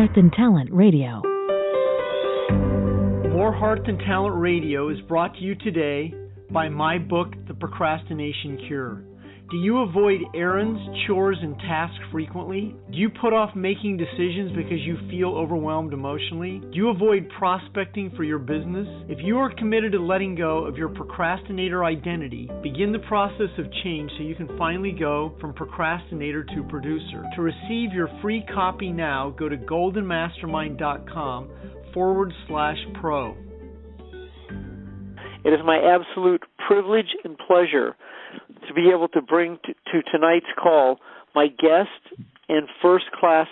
Heart Than Talent Radio. More Heart Than Talent Radio is brought to you today by my book, The Procrastination Cure. Do you avoid errands, chores, and tasks frequently? Do you put off making decisions because you feel overwhelmed emotionally? Do you avoid prospecting for your business? If you are committed to letting go of your procrastinator identity, begin the process of change so you can finally go from procrastinator to producer. To receive your free copy now, go to goldenmastermind.com/pro. It is my absolute privilege and pleasure to be able to bring to tonight's call my guest and first-class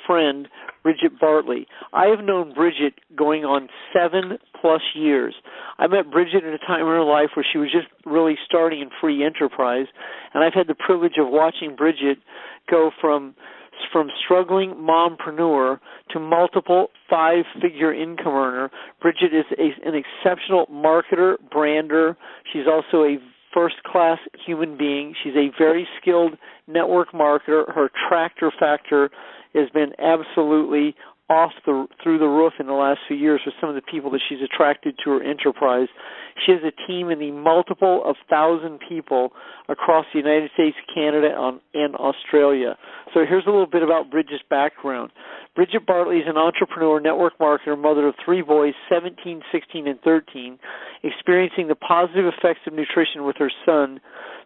friend, Brigitte Bartley. I have known Brigitte going on 7+ years. I met Brigitte at a time in her life where she was just really starting in free enterprise, and I've had the privilege of watching Brigitte go from struggling mompreneur to multiple 5-figure income earner. Brigitte is an exceptional marketer, brander. She's also a first-class human being. She's a very skilled network marketer. Her attractor factor has been absolutely through the roof in the last few years with some of the people that she's attracted to her enterprise. She has a team in the multiple of 1,000 people across the United States, Canada, and Australia. So here's a little bit about Brigitte's background. Brigitte Bartley is an entrepreneur, network marketer, mother of 3 boys, 17, 16, and 13, experiencing the positive effects of nutrition with her son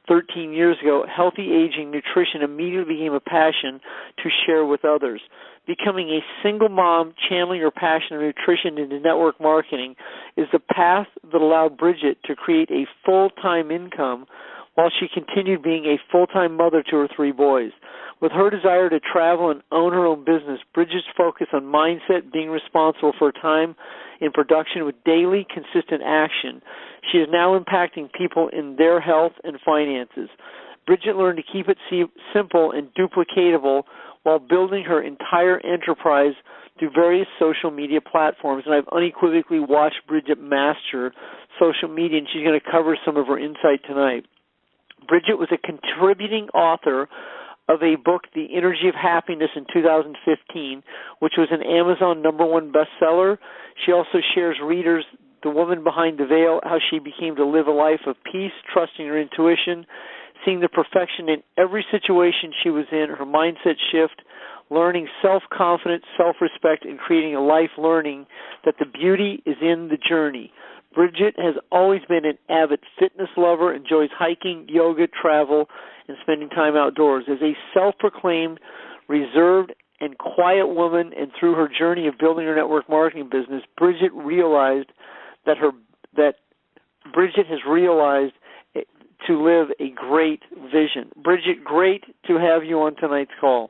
13 years ago. Healthy aging, nutrition immediately became a passion to share with others. Becoming a single mom, channeling her passion of nutrition into network marketing is the path that allowed Brigitte to create a full-time income while she continued being a full-time mother to her 3 boys. With her desire to travel and own her own business, Brigitte's focus on mindset, being responsible for her time in production with daily, consistent action, she is now impacting people in their health and finances. Brigitte learned to keep it simple and duplicatable while building her entire enterprise through various social media platforms. And I've unequivocally watched Brigitte master social media, and she's going to cover some of her insight tonight. Brigitte was a contributing author of a book, The Energy of Happiness, in 2015, which was an Amazon #1 bestseller. She also shares readers The Woman Behind the Veil, how she became to live a life of peace, trusting her intuition, seeing the perfection in every situation she was in, her mindset shift, learning self-confidence, self-respect, and creating a life learning that the beauty is in the journey. Brigitte has always been an avid fitness lover, enjoys hiking, yoga, travel, and spending time outdoors. As a self-proclaimed, reserved, and quiet woman, and through her journey of building her network marketing business, Brigitte realized Brigitte has realized to live a great vision. Brigitte, great to have you on tonight's call.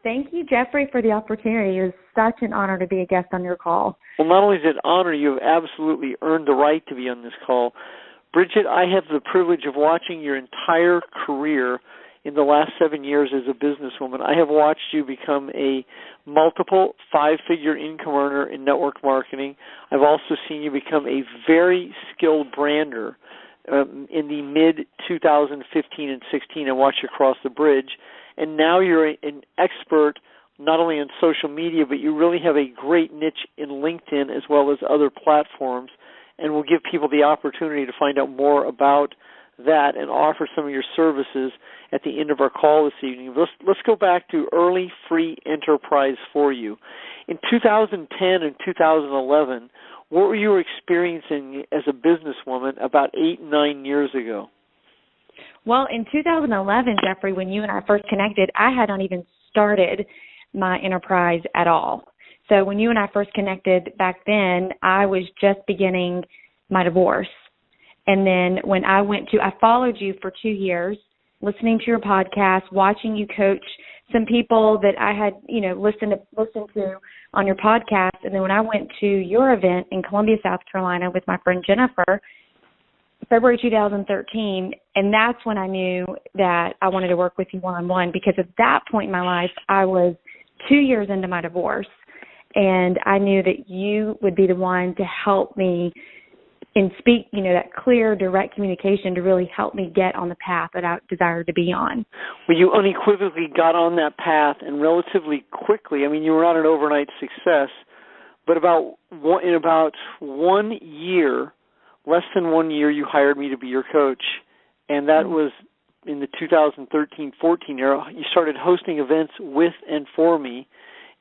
Thank you, Jeffrey, for the opportunity. It is such an honor to be a guest on your call. Well, not only is it an honor, you have absolutely earned the right to be on this call. Brigitte, I have the privilege of watching your entire career in the last 7 years as a businesswoman. I have watched you become a multiple 5-figure income earner in network marketing. I've also seen you become a very skilled brander in the mid-2015 and 16. I watched you cross the bridge. And now you're an expert not only on social media, but you really have a great niche in LinkedIn as well as other platforms. And we'll give people the opportunity to find out more about that and offer some of your services at the end of our call this evening. Let's go back to early free enterprise for you. In 2010 and 2011, what were you experiencing as a businesswoman about 8-9 years ago? Well, in 2011, Jeffrey, when you and I first connected, I had not even started my enterprise at all. So when you and I first connected back then, I was just beginning my divorce. And then when I followed you for 2 years, listening to your podcast, watching you coach some people that I had, listened to on your podcast. And then when I went to your event in Columbia, South Carolina with my friend Jennifer, February 2013, and that's when I knew that I wanted to work with you one-on-one, because at that point in my life, I was 2 years into my divorce, and I knew that you would be the one to help me and speak, that clear, direct communication to really help me get on the path that I desired to be on. Well, you unequivocally got on that path, and relatively quickly. I mean, you were not an overnight success, but in about 1 year, less than 1 year, you hired me to be your coach, and that was in the 2013-14 era. You started hosting events with and for me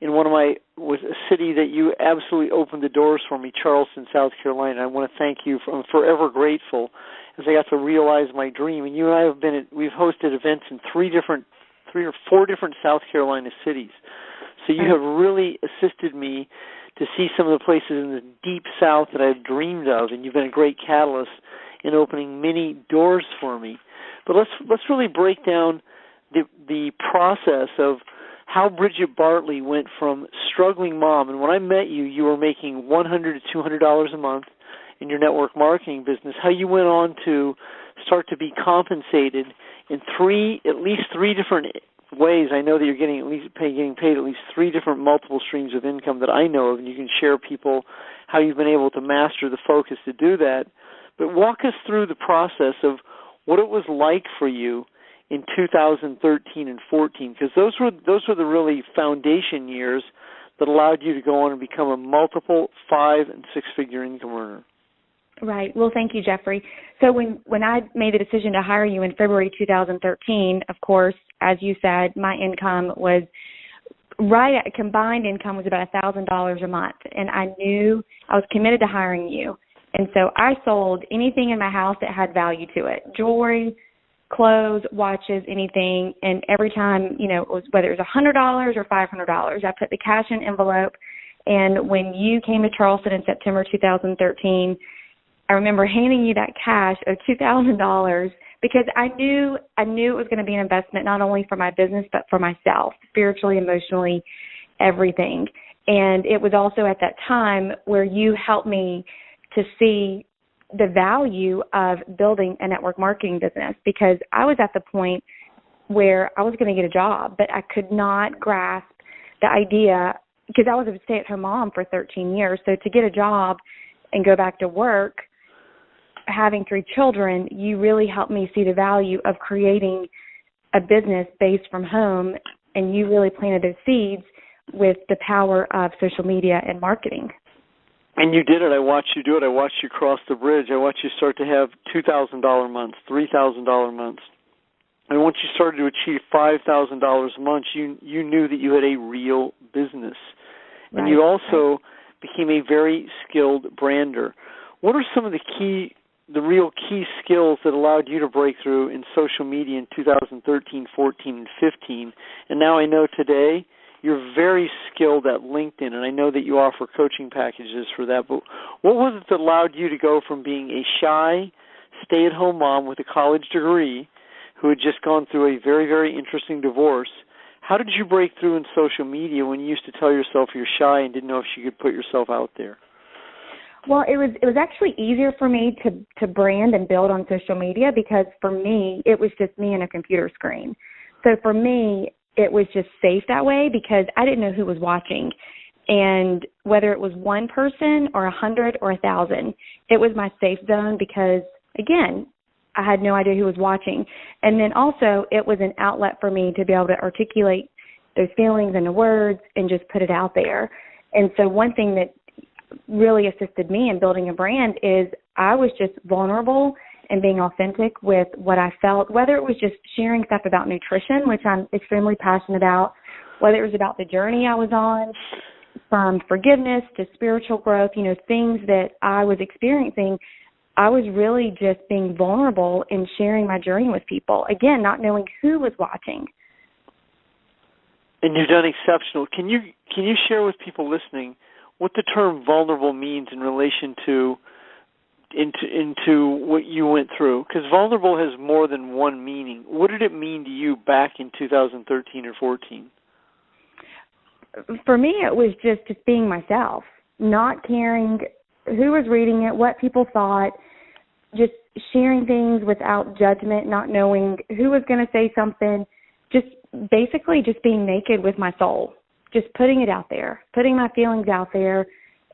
in was a city that you absolutely opened the doors for me, Charleston, South Carolina. I want to thank you. I'm forever grateful as I got to realize my dream. And you and I we've hosted events in three or four different South Carolina cities. So you have really assisted me to see some of the places in the deep South that I've dreamed of, and you've been a great catalyst in opening many doors for me. But let's really break down the process of how Brigitte Bartley went from struggling mom, and when I met you, you were making $100 to $200 a month in your network marketing business, how you went on to start to be compensated in at least three different ways. I know that you're getting paid at least three different multiple streams of income that I know of, and you can share people how you've been able to master the focus to do that. But walk us through the process of what it was like for you in 2013 and 14, because those were the really foundation years that allowed you to go on and become a multiple 5- and 6-figure income earner. Right. Well, thank you, Jeffrey. So when I made the decision to hire you in February 2013, of course, as you said, my income was combined income was about $1,000 a month, and I knew I was committed to hiring you. And so I sold anything in my house that had value to it, jewelry, clothes, watches, anything. And every time, whether it was $100 or $500, I put the cash in an envelope. And when you came to Charleston in September 2013, I remember handing you that cash of $2,000 because I knew it was going to be an investment not only for my business but for myself, spiritually, emotionally, everything. And it was also at that time where you helped me to see the value of building a network marketing business, because I was at the point where I was going to get a job, but I could not grasp the idea because I was a stay-at-home mom for 13 years. So to get a job and go back to work, having 3 children, you really helped me see the value of creating a business based from home, and you really planted those seeds with the power of social media and marketing. And you did it. I watched you do it. I watched you cross the bridge. I watched you start to have $2,000 months, $3,000 months. And once you started to achieve $5,000 a month, you knew that you had a real business. And you also became a very skilled brander. What are some of the real key skills that allowed you to break through in social media in 2013, 14, and 15? And now I know today you're very skilled at LinkedIn, and I know that you offer coaching packages for that. But what was it that allowed you to go from being a shy, stay-at-home mom with a college degree who had just gone through a very, very interesting divorce? How did you break through in social media when you used to tell yourself you're shy and didn't know if you could put yourself out there? Well, it was actually easier for me to brand and build on social media because for me, it was just me and a computer screen. So for me, it was just safe that way because I didn't know who was watching. And whether it was one person or 100 or 1,000, it was my safe zone because, again, I had no idea who was watching. And then also it was an outlet for me to be able to articulate those feelings into words and just put it out there. And so one thing that really assisted me in building a brand is I was just vulnerable and being authentic with what I felt, whether it was just sharing stuff about nutrition, which I'm extremely passionate about, whether it was about the journey I was on, from forgiveness to spiritual growth, things that I was experiencing. I was really just being vulnerable and sharing my journey with people. Again, not knowing who was watching. And you've done exceptional. Can you share with people listening what the term vulnerable means in relation to into what you went through? Because vulnerable has more than one meaning. What did it mean to you back in 2013 or 14? For me, it was just being myself, not caring who was reading it, what people thought, just sharing things without judgment, not knowing who was going to say something, just basically just being naked with my soul, just putting it out there, putting my feelings out there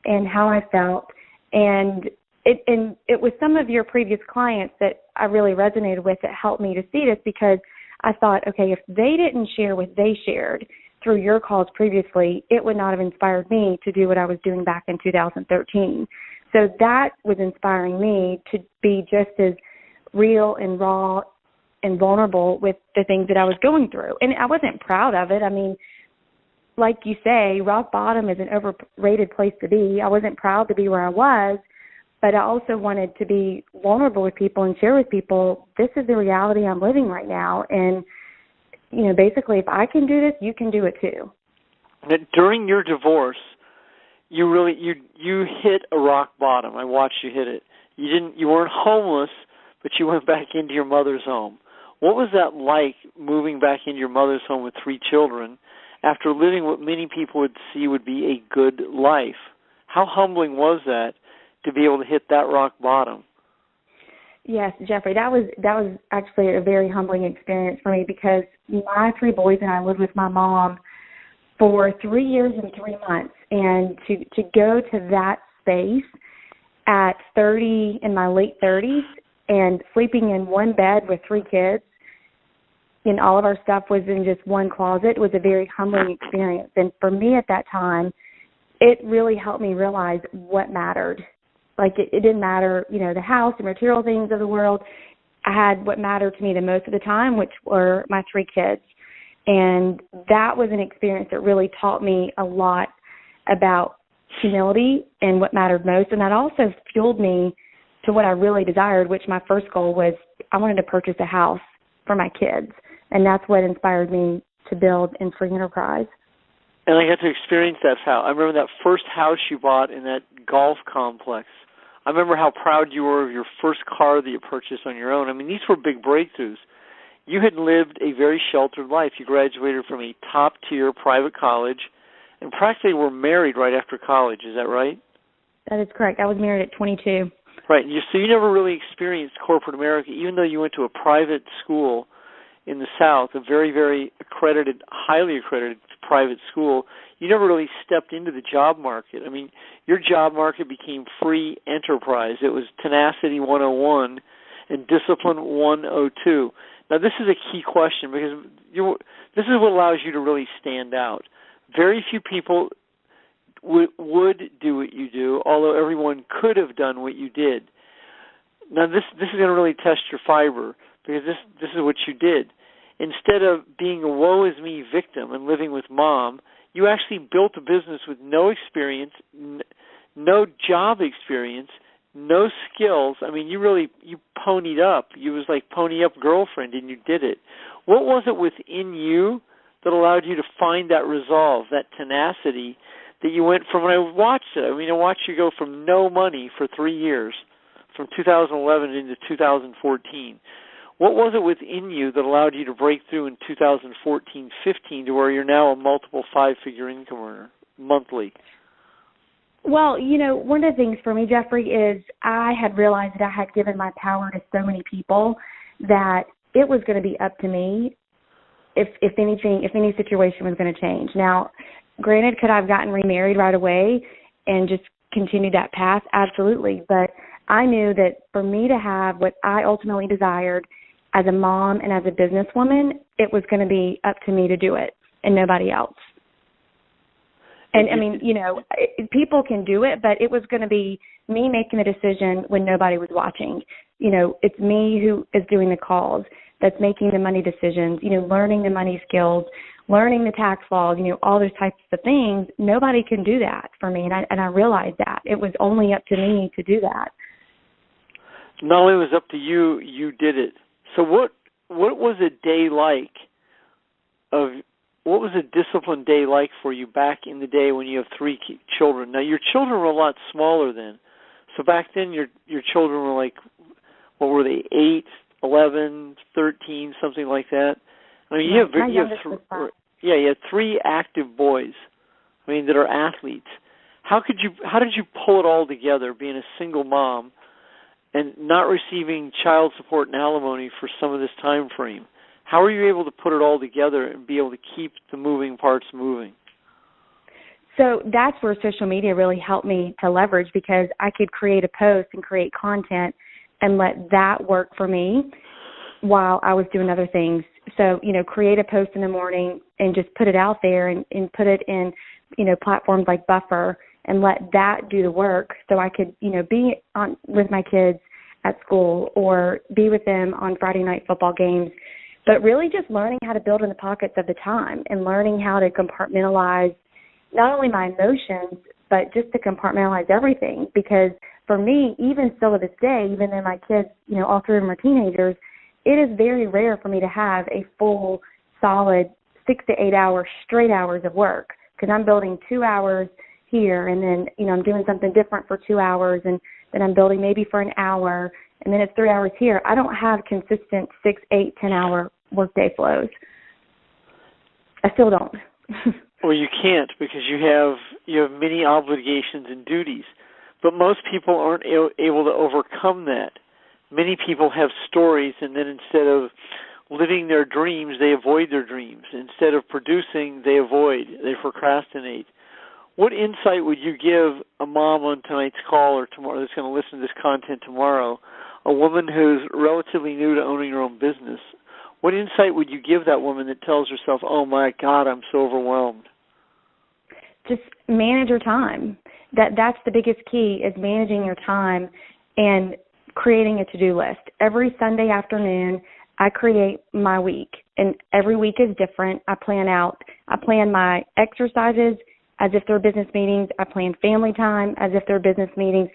and how I felt. And it was some of your previous clients that I really resonated with that helped me to see this, because I thought, okay, if they didn't share what they shared through your calls previously, it would not have inspired me to do what I was doing back in 2013. So that was inspiring me to be just as real and raw and vulnerable with the things that I was going through. And I wasn't proud of it. I mean, like you say, rock bottom is an overrated place to be. I wasn't proud to be where I was, but I also wanted to be vulnerable with people and share with people, this is the reality I'm living right now. And, you know, basically, if I can do this, you can do it too. During your divorce, you hit a rock bottom. I watched you hit it. You weren't homeless, but you went back into your mother's home. What was that like, moving back into your mother's home with 3 children after living what many people would see would be a good life? How humbling was that to be able to hit that rock bottom? Yes, Jeffrey, that was actually a very humbling experience for me, because my 3 boys and I lived with my mom for 3 years and 3 months, and to go to that space at 30, in my late 30s, and sleeping in one bed with 3 kids, and all of our stuff was in just one closet, was a very humbling experience. And for me at that time, it really helped me realize what mattered. Like, it didn't matter, you know, the house, the material things of the world. I had what mattered to me the most of the time, which were my 3 kids. And that was an experience that really taught me a lot about humility and what mattered most. And that also fueled me to what I really desired, which my first goal was I wanted to purchase a house for my kids. And that's what inspired me to build in Free Enterprise. And I got to experience that house. I remember that first house you bought in that golf complex. I remember how proud you were of your first car that you purchased on your own. I mean, these were big breakthroughs. You had lived a very sheltered life. You graduated from a top-tier private college and practically were married right after college. Is that right? That is correct. I was married at 22. Right. So you never really experienced corporate America, even though you went to a private school in the South, a very, very accredited, highly accredited private school. You never really stepped into the job market. I mean, your job market became free enterprise. It was tenacity 101 and discipline 102. Now, this is a key question, because this is what allows you to really stand out. Very few people would do what you do, although everyone could have done what you did. Now, this is going to really test your fiber, because this is what you did. Instead of being a woe-is-me victim and living with mom, you actually built a business with no experience, no job experience, no skills. I mean, you ponied up. You was like pony up girlfriend, and you did it. What was it within you that allowed you to find that resolve, that tenacity, that you went from, when I watched it, I mean, I watched you go from no money for 3 years, from 2011 into 2014. What was it within you that allowed you to break through in 2014-15 to where you're now a multiple 5-figure income earner monthly? Well, you know, one of the things for me, Jeffrey, is I had realized that I had given my power to so many people that it was going to be up to me if any situation was going to change. Now, granted, could I have gotten remarried right away and just continued that path? Absolutely. But I knew that for me to have what I ultimately desired as a mom and as a businesswoman, it was going to be up to me to do it and nobody else. And, I mean, you know, people can do it, but it was going to be me making the decision when nobody was watching. You know, it's me who is doing the calls, that's making the money decisions, you know, learning the money skills, learning the tax laws, you know, all those types of things. Nobody can do that for me, and I realized that. It was only up to me to do that. Not only was it up to you, you did it. So what was a day like what was a disciplined day like for you back in the day when you have 3 children? Now, your children were a lot smaller then. So back then, your children were like, what were they, 8, 11, 13, something like that? I mean, you have 3 active boys, I mean, that are athletes. How did you pull it all together, being a single mom and not receiving child support and alimony for some of this time frame? How are you able to put it all together and be able to keep the moving parts moving? So that's where social media really helped me to leverage, because I could create a post and create content and let that work for me while I was doing other things. So, create a post in the morning and just put it out there and put it in, platforms like Buffer and let that do the work, so I could, be on with my kids at school or be with them on Friday night football games. But really just learning how to build in the pockets of the time and learning how to compartmentalize not only my emotions, but just to compartmentalize everything. Because for me, even still to this day, even though my kids, all three of them are teenagers, it is very rare for me to have a full, solid 6 to 8 hour straight hours of work, because I'm building 2 hours here, and then, I'm doing something different for 2 hours, and then I'm building maybe for an hour, and then it's 3 hours here. I don't have consistent 6, 8, 10 hour workday flows. I still don't. Well, you can't, because you have many obligations and duties. But most people aren't able to overcome that. Many people have stories, and then instead of living their dreams, they avoid their dreams. Instead of producing, they avoid. They procrastinate. What insight would you give a mom on tonight's call or tomorrow that's going to listen to this content tomorrow, a woman who's relatively new to owning her own business? What insight would you give that woman that tells herself, oh, my God, I'm so overwhelmed? Just manage your time. That's the biggest key, is managing your time and creating a to-do list. Every Sunday afternoon, I create my week, and every week is different. I plan my exercises as if they're business meetings. I plan family time as if they're business meetings.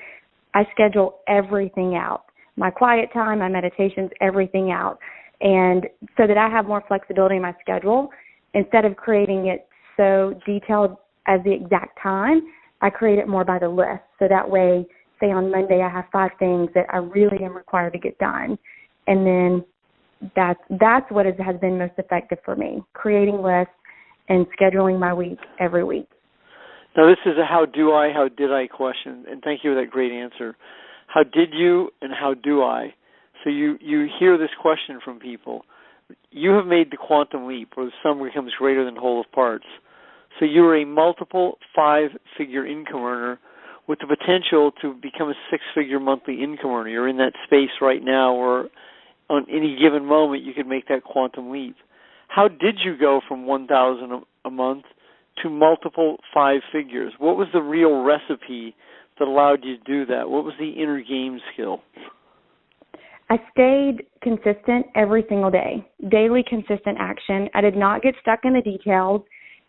I schedule everything out. My quiet time, my meditations, everything out. And so that I have more flexibility in my schedule, instead of creating it so detailed as the exact time, I create it more by the list. So that way, say on Monday, I have 5 things that I really am required to get done. And then that's what has been most effective for me, creating lists and scheduling my week every week. Now, this is a how did I question, and thank you for that great answer. How did you and how do I? So you hear this question from people. You have made the quantum leap, where the sum becomes greater than whole of parts. So you're a multiple 5-figure income earner with the potential to become a 6-figure monthly income earner. You're in that space right now where on any given moment you could make that quantum leap. How did you go from $1,000 a month to multiple 5 figures? What was the real recipe that allowed you to do that? What was the inner game skill? I stayed consistent every single day, daily consistent action. I did not get stuck in the details.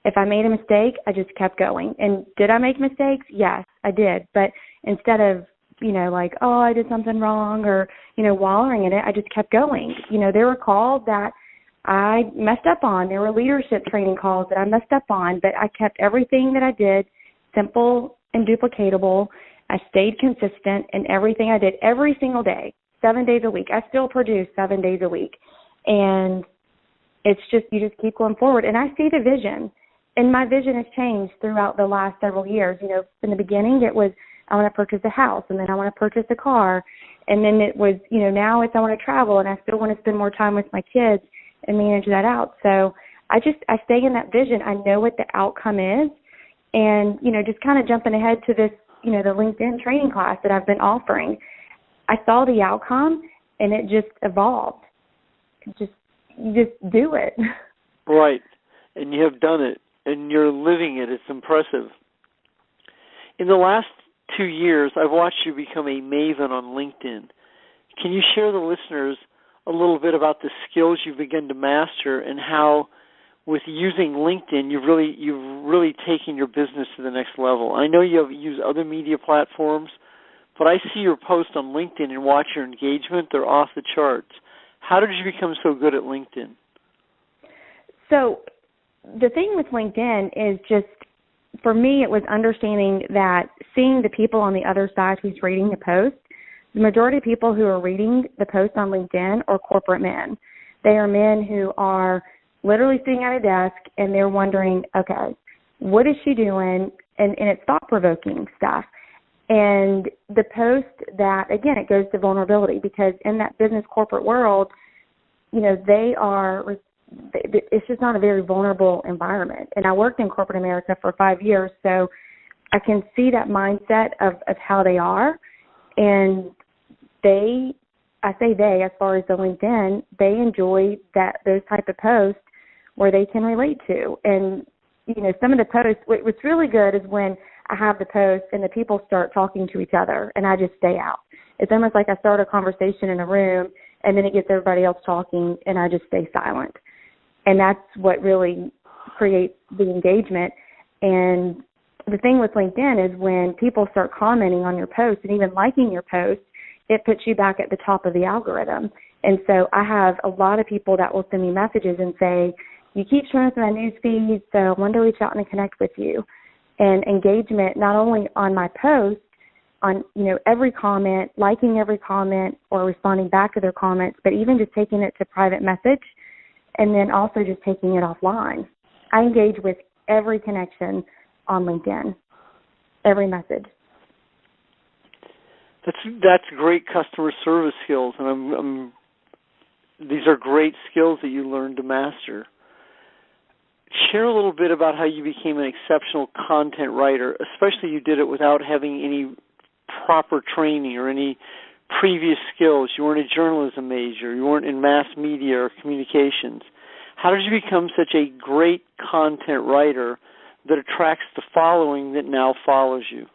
If I made a mistake, I just kept going. And did I make mistakes? Yes, I did. But instead of, like, oh, I did something wrong or, wallowing in it, I just kept going. There were calls that I messed up on. There were leadership training calls that I messed up on, but I kept everything that I did simple and duplicatable. I stayed consistent in everything I did every single day, 7 days a week. I still produce 7 days a week. And it's just, you just keep going forward. And I see the vision. And my vision has changed throughout the last several years. In the beginning, it was, I want to purchase a house, and then I want to purchase a car. And then it was, now it's, I want to travel, and I still want to spend more time with my kids and manage that out. So I stay in that vision. I know what the outcome is. And, just kind of jumping ahead to this, the LinkedIn training class that I've been offering, I saw the outcome, and it just evolved. You just do it. Right. And you have done it. And you're living it. It's impressive. In the last 2 years, I've watched you become a maven on LinkedIn. Can you share the listeners a little bit about the skills you've begun to master and how, with using LinkedIn, you've really taken your business to the next level? I know you have used other media platforms, but I see your posts on LinkedIn and watch your engagement. They're off the charts. How did you become so good at LinkedIn? So the thing with LinkedIn is just, for me, it was understanding that seeing the people on the other side who's reading the post, the majority of people who are reading the post on LinkedIn are corporate men. They are men who are literally sitting at a desk and they're wondering, okay, what is she doing? And it's thought-provoking stuff. And the post that, again, it goes to vulnerability, because in that business corporate world, it's just not a very vulnerable environment. And I worked in corporate America for 5 years, so I can see that mindset of how they are. And I say they, as far as the LinkedIn, they enjoy those type of posts where they can relate to. And, some of the posts, what's really good is when I have the post and the people start talking to each other and I just stay out. It's almost like I start a conversation in a room and then it gets everybody else talking and I just stay silent. And that's what really creates the engagement. And the thing with LinkedIn is when people start commenting on your post and even liking your post, it puts you back at the top of the algorithm. And so I have a lot of people that will send me messages and say, you keep showing up in my news feed, so I wanted to reach out and connect with you. And engagement, not only on my post, on, every comment, liking every comment or responding back to their comments, but even just taking it to private message and then also just taking it offline. I engage with every connection on LinkedIn, every message. That's great customer service skills, and these are great skills that you learned to master. Share a little bit about how you became an exceptional content writer, especially you did it without having any proper training or any previous skills. You weren't a journalism major. You weren't in mass media or communications. How did you become such a great content writer that attracts the following that now follows you?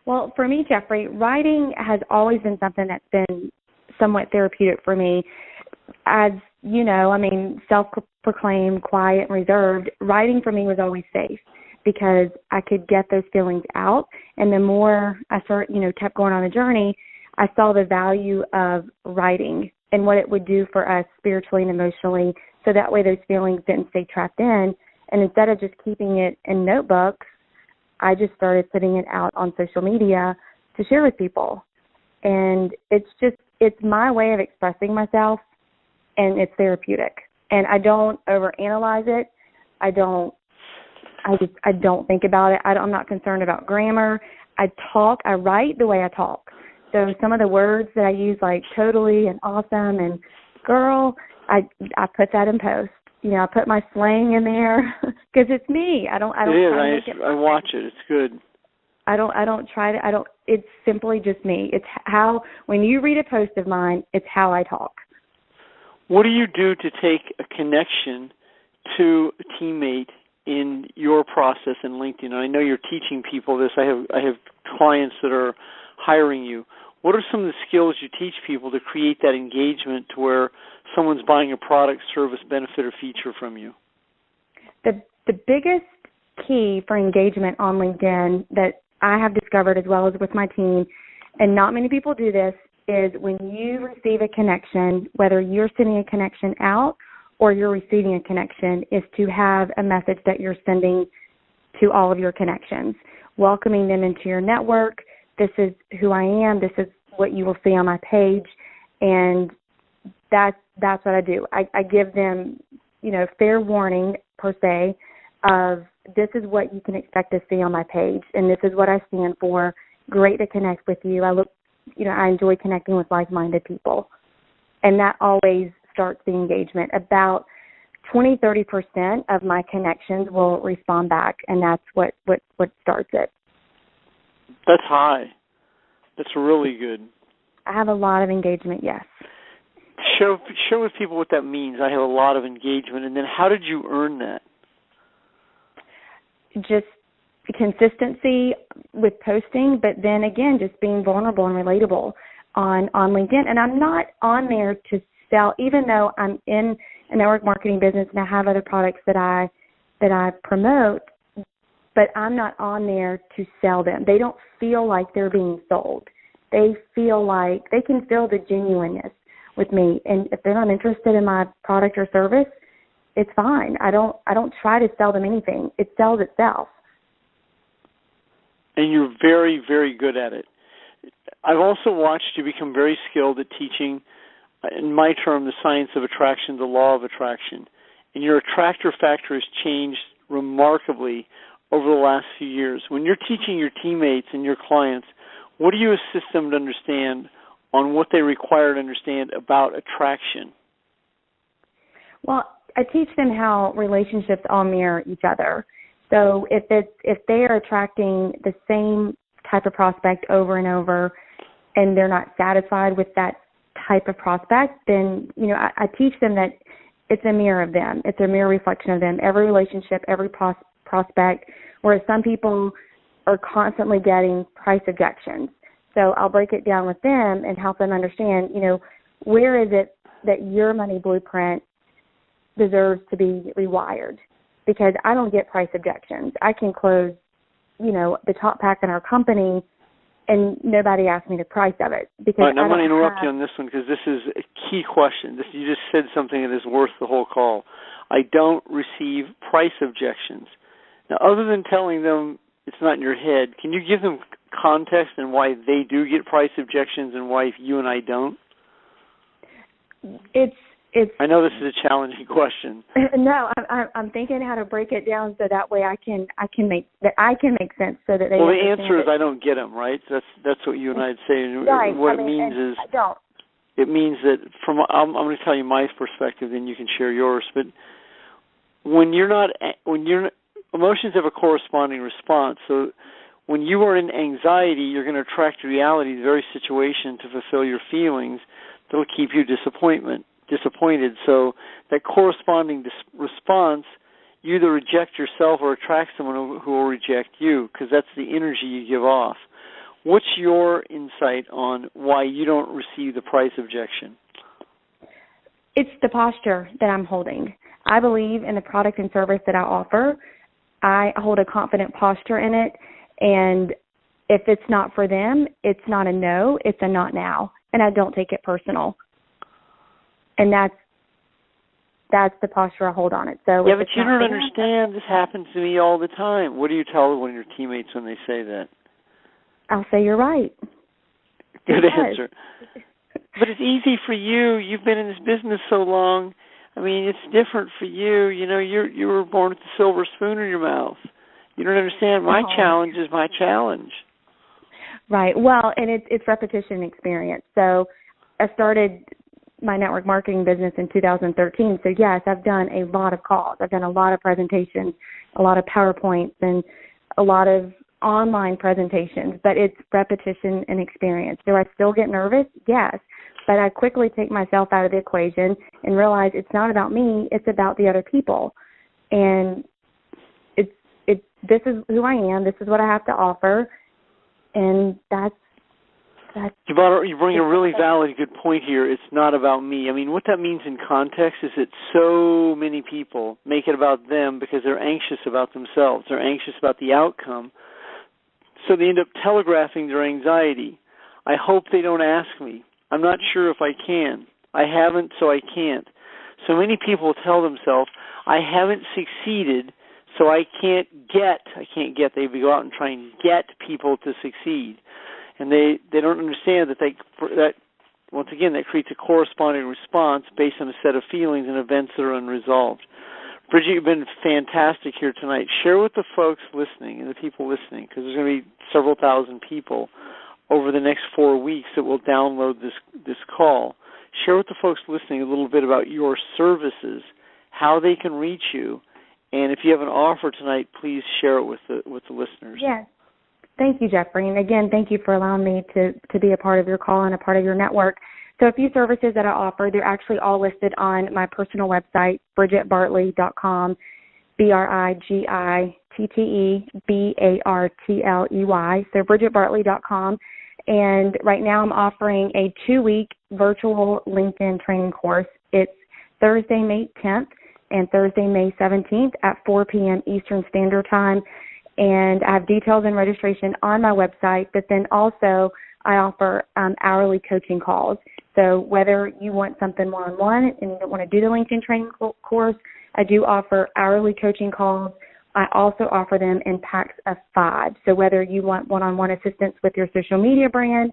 Well, for me, Jeffrey, writing has always been something that's been somewhat therapeutic for me. As you know, self-proclaimed, quiet, and reserved, writing for me was always safe because I could get those feelings out. And the more I kept going on the journey, I saw the value of writing and what it would do for us spiritually and emotionally, so that way those feelings didn't stay trapped in. And instead of just keeping it in notebooks, I just started putting it out on social media to share with people. And it's my way of expressing myself, and it's therapeutic. And I don't overanalyze it. I don't think about it. I'm not concerned about grammar. I write the way I talk. So some of the words that I use, like totally and awesome and girl, I put that in post. I put my slang in there because it's me. I watch it. It's good. It's simply just me. It's how, when you read a post of mine, it's how I talk. What do you do to take a connection to a teammate in your process in LinkedIn? And I know you're teaching people this. I have clients that are hiring you. What are some of the skills you teach people to create that engagement to where someone's buying a product, service, benefit, or feature from you? The biggest key for engagement on LinkedIn that I have discovered, as well as with my team, and not many people do this, is when you receive a connection, whether you're sending a connection out or you're receiving a connection, is to have a message that you're sending to all of your connections, welcoming them into your network. This is who I am. This is what you will see on my page. And that's what I do. I give them, fair warning, per se, of this is what you can expect to see on my page, and this is what I stand for. Great to connect with you. I enjoy connecting with like-minded people. And that always starts the engagement. About 20-30% of my connections will respond back, and that's what starts it. That's high. That's really good. I have a lot of engagement, yes. Share with people what that means. I have a lot of engagement. And then how did you earn that? Just consistency with posting, but then again, just being vulnerable and relatable on LinkedIn. And I'm not on there to sell, even though I'm in a network marketing business and I have other products that I promote, but I'm not on there to sell them. They don't feel like they're being sold. They feel like they can feel the genuineness with me. And if they're not interested in my product or service, it's fine. I don't try to sell them anything. It sells itself. And you're very, very good at it. I've also watched you become very skilled at teaching, in my term, the science of attraction, the law of attraction. And your attractor factor has changed remarkably over the last few years. When you're teaching your teammates and your clients, what do you assist them to understand on what they require to understand about attraction? Well, teach them how relationships all mirror each other. So if they are attracting the same type of prospect over and over, and they're not satisfied with that type of prospect, then I teach them that it's a mirror of them. It's a mirror reflection of them. Every relationship, every prospect. Whereas some people are constantly getting price objections. So I'll break it down with them and help them understand, where is it that your money blueprint deserves to be rewired? Because I don't get price objections. I can close, the top pack in our company and nobody asked me the price of it. Because right, I'm going to interrupt you on this one because this is a key question. You just said something that is worth the whole call. I don't receive price objections. Now, other than telling them it's not in your head, can you give them context and why they do get price objections and why you and I don't? I know this is a challenging question. No, I'm thinking how to break it down so that way I can make sense so that they. Well, the answer is I don't get them, right? That's what you and I'd say. Right. What it means is I don't. It means that I'm going to tell you my perspective, then you can share yours. But when emotions have a corresponding response. So when you are in anxiety, you're going to attract to reality the very situation to fulfill your feelings that will keep you disappointed. So that corresponding response, you either reject yourself or attract someone who will reject you, because that's the energy you give off. What's your insight on why you don't receive the price objection? It's the posture that I'm holding. I believe in the product and service that I offer. I hold a confident posture in it, and if it's not for them, it's not a no, it's a not now, and I don't take it personal. And that's the posture I hold on it. So yeah, but you don't understand. This happens to me all the time. What do you tell one of your teammates when they say that? I'll say you're right. Good answer. But it's easy for you. You've been in this business so long. I mean, it's different for you. You were born with the silver spoon in your mouth. You don't understand. My challenge is my challenge. Right. Well, and it's repetition and experience. So I started my network marketing business in 2013. So yes, I've done a lot of calls. I've done a lot of presentations, a lot of PowerPoints, and a lot of online presentations, but it's repetition and experience. Do I still get nervous? Yes. But I quickly take myself out of the equation and realize it's not about me, it's about the other people. And this is who I am, this is what I have to offer, and that's you bring a really valid, good point here. It's not about me. I mean, what that means in context is that so many people make it about them because they're anxious about themselves. They're anxious about the outcome. So they end up telegraphing their anxiety. I hope they don't ask me. I'm not sure if I can. I haven't, so I can't. So many people tell themselves, I haven't succeeded, so I can't get. They go out and try and get people to succeed. And they don't understand that once again, that creates a corresponding response based on a set of feelings and events that are unresolved. Brigitte, you've been fantastic here tonight. Share with the folks listening and the people listening, because there's going to be several thousand people over the next 4 weeks that will download this call. Share with the folks listening a little bit about your services, how they can reach you, and if you have an offer tonight, please share it with the listeners. Yes. Thank you, Jeffrey. And again, thank you for allowing me to be a part of your call and a part of your network. So a few services that I offer, they're actually all listed on my personal website, BrigitteBartley.com, BrigitteBartley, so BrigitteBartley.com. And right now I'm offering a 2-week virtual LinkedIn training course. It's Thursday, May 10th and Thursday, May 17th at 4 p.m. Eastern Standard Time. And I have details and registration on my website, but then also I offer hourly coaching calls. So whether you want something one-on-one and you don't want to do the LinkedIn training course, I do offer hourly coaching calls. I also offer them in packs of 5. So whether you want one-on-one assistance with your social media brand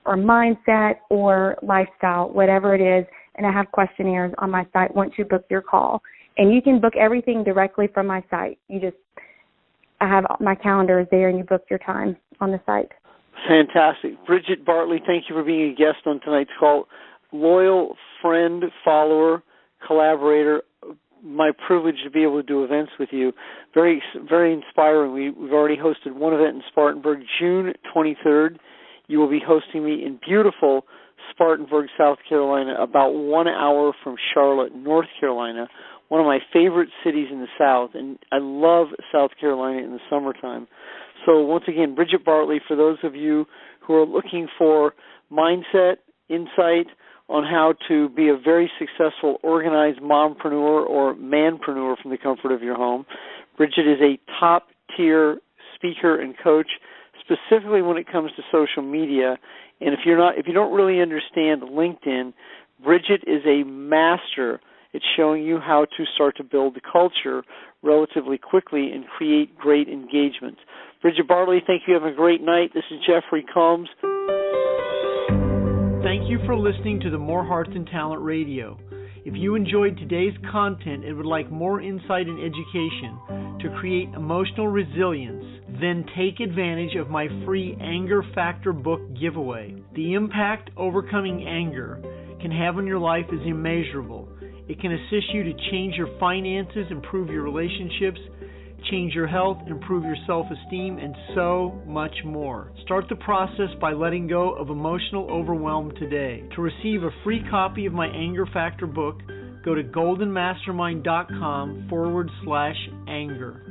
or mindset or lifestyle, whatever it is, and I have questionnaires on my site once you book your call. And you can book everything directly from my site. I have my calendar is there, and you book your time on the site. Fantastic. Brigitte Bartley, thank you for being a guest on tonight's call. Loyal friend, follower, collaborator, my privilege to be able to do events with you. Very, very inspiring. We've already hosted one event in Spartanburg, June 23rd. You will be hosting me in beautiful Spartanburg, South Carolina, about 1 hour from Charlotte, North Carolina, one of my favorite cities in the South, and I love South Carolina in the summertime. So once again, Brigitte Bartley, for those of you who are looking for mindset, insight on how to be a very successful, organized mompreneur or manpreneur from the comfort of your home. Brigitte is a top-tier speaker and coach, specifically when it comes to social media. And if you don't really understand LinkedIn, Brigitte is a master at showing you how to start to build the culture relatively quickly and create great engagement. Brigitte Bartley, thank you. Have a great night. This is Jeffrey Combs. Thank you for listening to the More Heart Than Talent Radio. If you enjoyed today's content and would like more insight and education to create emotional resilience, then take advantage of my free Anger Factor book giveaway. The impact overcoming anger can have on your life is immeasurable. It can assist you to change your finances, improve your relationships, change your health, improve your self-esteem, and so much more. Start the process by letting go of emotional overwhelm today. To receive a free copy of my Anger Factor book, go to goldenmastermind.com/anger.